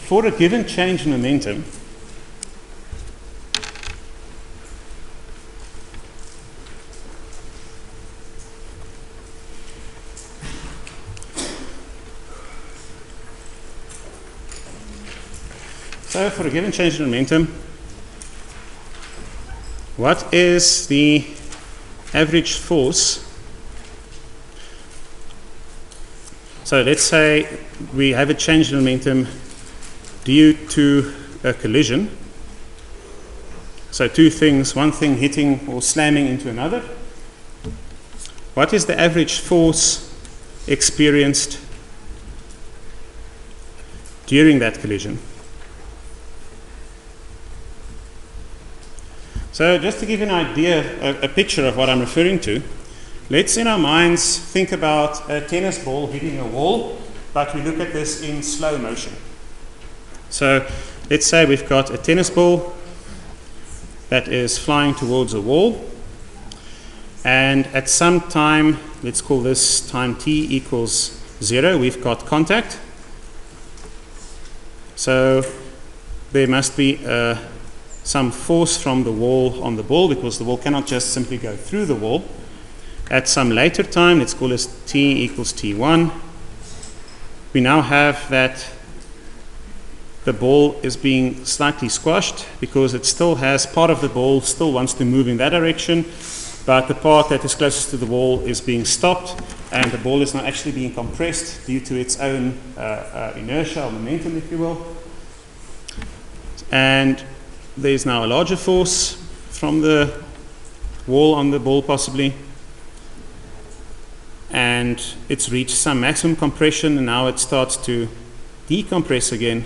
for a given change in momentum, so for a given change in momentum, what is the average force? So let's say we have a change in momentum due to a collision. So two things, one thing hitting or slamming into another. What is the average force experienced during that collision? So just to give you an idea, a picture of what I'm referring to, let's in our minds think about a tennis ball hitting a wall, but we look at this in slow motion. So let's say we've got a tennis ball that is flying towards a wall, and at some time, let's call this time t equals 0, we've got contact. So there must be some force from the wall on the ball, because the ball cannot just simply go through the wall. At some later time, let's call this t equals t1, we now have that the ball is being slightly squashed because it still has part of the ball still wants to move in that direction, but the part that is closest to the wall is being stopped, and the ball is not actually being compressed due to its own inertia or momentum, if you will. And there's now a larger force from the wall on the ball possibly, and it's reached some maximum compression, and now it starts to decompress again.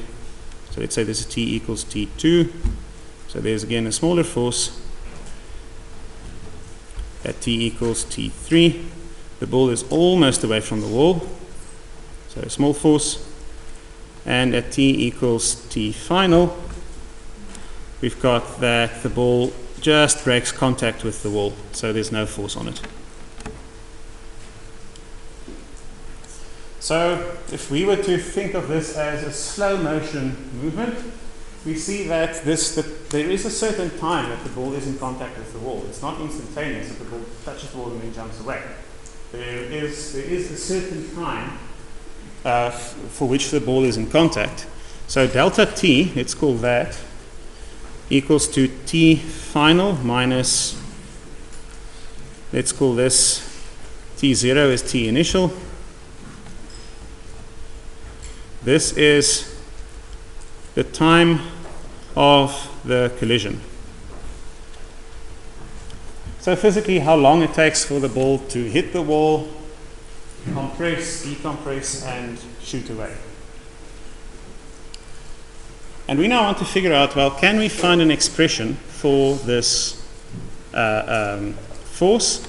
So let's say this is t equals t2, so there's again a smaller force. At t equals t3, the ball is almost away from the wall, so a small force. And at t equals t final, we've got that the ball just breaks contact with the wall, so there's no force on it. So if we were to think of this as a slow motion movement, we see that there is a certain time that the ball is in contact with the wall. It's not instantaneous that the ball touches the wall and then jumps away. There is a certain time for which the ball is in contact. So delta t, let's call that, equals to t final minus, let's call this t0 is t initial. This is the time of the collision. So physically, how long it takes for the ball to hit the wall, compress, decompress, and shoot away. And we now want to figure out, well, can we find an expression for this force?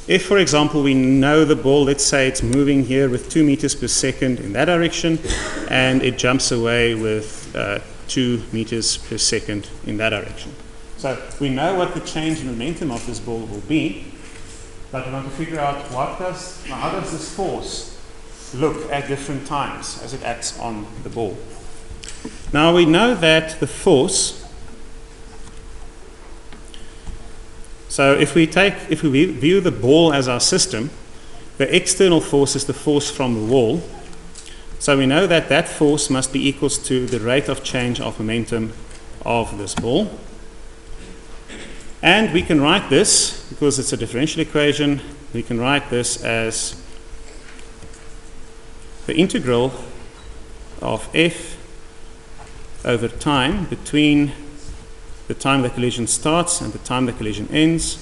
If, for example, we know the ball, let's say it's moving here with 2 meters per second in that direction, and it jumps away with 2 meters per second in that direction. So we know what the change in momentum of this ball will be, but we want to figure out how does this force look at different times as it acts on the ball. Now we know that the force, so if we view the ball as our system, the external force is the force from the wall. So we know that that force must be equal to the rate of change of momentum of this ball. And we can write this, because it's a differential equation, we can write this as the integral of f over time between the time the collision starts and the time the collision ends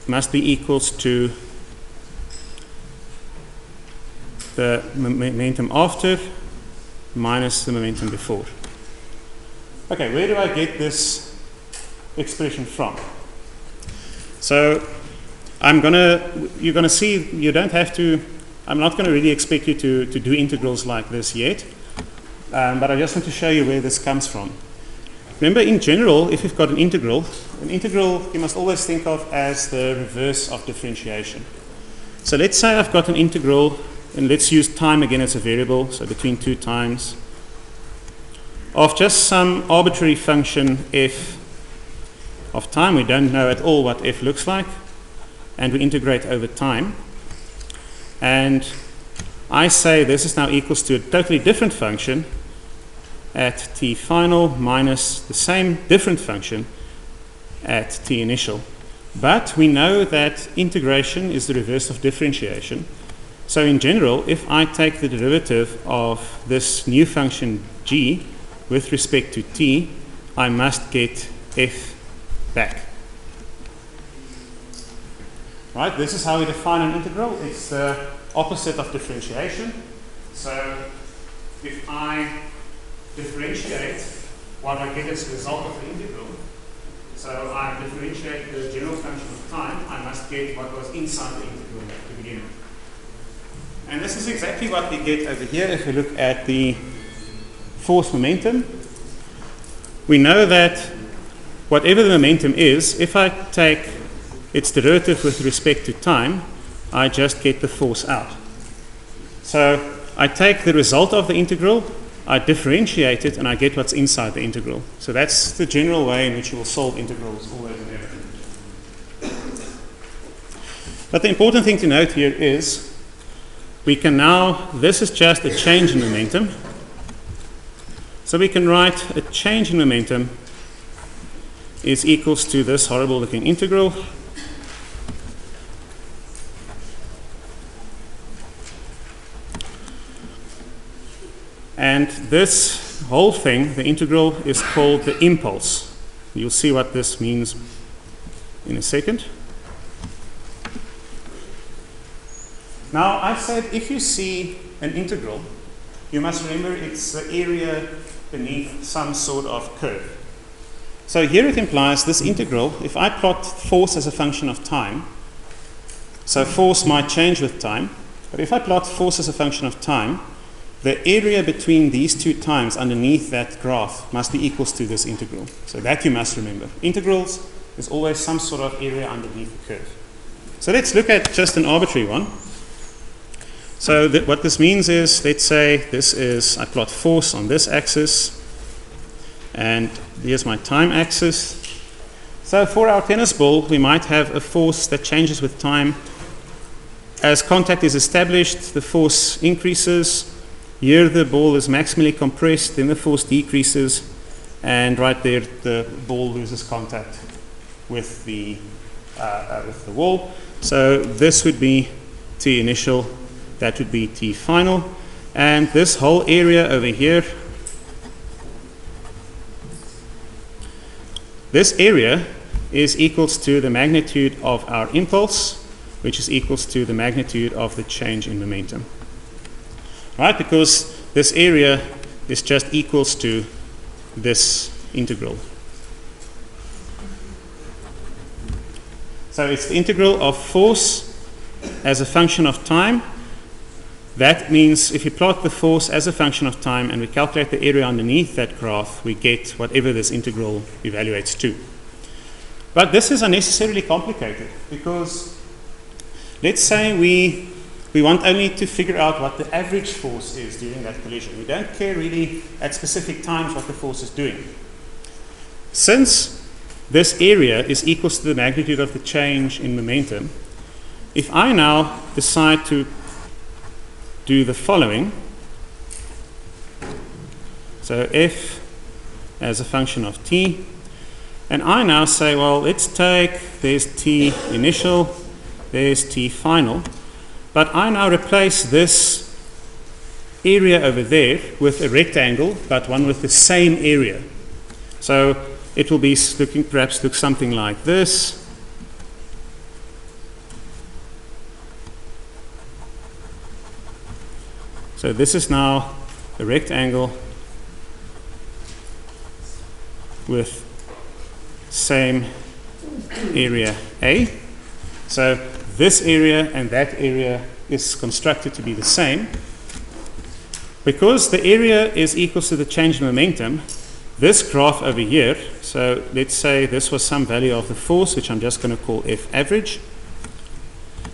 must be equals to the momentum after minus the momentum before. Okay, where do I get this expression from? So you're going to see, you don't have to, I'm not going to really expect you to do integrals like this yet, but I just want to show you where this comes from. Remember, in general, if you've got an integral you must always think of as the reverse of differentiation. So let's say I've got an integral and let's use time again as a variable, so between 2 times, of just some arbitrary function f of time. We don't know at all what f looks like, and we integrate over time. And I say this is now equals to a totally different function at t final minus the same different function at t initial. But we know that integration is the reverse of differentiation. So in general, if I take the derivative of this new function g with respect to t, I must get f back. Right, this is how we define an integral. It's the opposite of differentiation. So if I differentiate what I get as a result of the integral, so I differentiate the general function of time, I must get what was inside the integral to begin with. And this is exactly what we get over here if we look at the force momentum. We know that whatever the momentum is, if I take its derivative with respect to time, I just get the force out. So I take the result of the integral, I differentiate it, and I get what's inside the integral. So that's the general way in which you will solve integrals always and ever. But the important thing to note here is we can now, this is just a change in momentum. So we can write a change in momentum is equals to this horrible looking integral. And this whole thing, the integral, is called the impulse. You'll see what this means in a second. Now, I said if you see an integral, you must remember it's the area beneath some sort of curve. So here it implies this integral, if I plot force as a function of time, so force might change with time, but if I plot force as a function of time, the area between these two times underneath that graph must be equals to this integral. So that you must remember. Integrals is always some sort of area underneath the curve. So let's look at just an arbitrary one. So what this means is, let's say this is, I plot force on this axis, and here's my time axis. So for our tennis ball, we might have a force that changes with time. As contact is established, the force increases. Here the ball is maximally compressed, then the force decreases, and right there the ball loses contact with the wall. So this would be T initial, that would be T final, and this whole area over here, this area is equals to the magnitude of our impulse, which is equals to the magnitude of the change in momentum. Right, because this area is just equals to this integral. So it's the integral of force as a function of time. That means if you plot the force as a function of time and we calculate the area underneath that graph, we get whatever this integral evaluates to. But this is unnecessarily complicated because let's say we want only to figure out what the average force is during that collision. We don't care really at specific times what the force is doing. Since this area is equals to the magnitude of the change in momentum, if I now decide to do the following, so f as a function of t, and I now say, well, let's take, there's t initial, there's t final, but I now replace this area over there with a rectangle, but one with the same area. So it will be looking, perhaps look something like this. So this is now a rectangle with same area A. So this area and that area is constructed to be the same. Because the area is equal to the change in momentum, this graph over here, so let's say this was some value of the force, which I'm just going to call F average.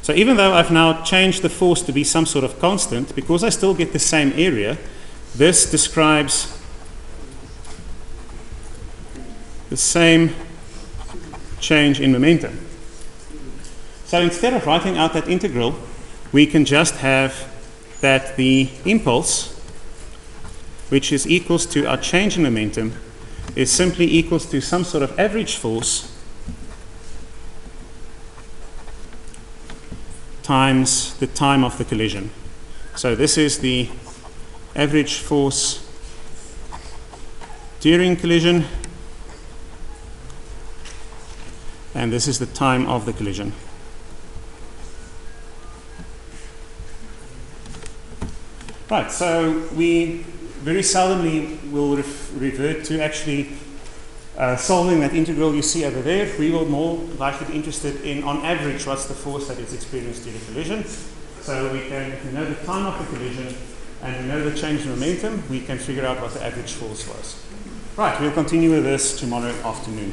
So even though I've now changed the force to be some sort of constant, because I still get the same area, this describes the same change in momentum. So instead of writing out that integral, we can just have that the impulse, which is equals to our change in momentum, is simply equals to some sort of average force times the time of the collision. So this is the average force during collision, and this is the time of the collision. Right, so we very seldomly will revert to actually solving that integral you see over there. We will more likely be interested in, on average, what's the force that is experienced during collision. So we know the time of the collision and we know the change in momentum, we can figure out what the average force was. Right, we'll continue with this tomorrow afternoon.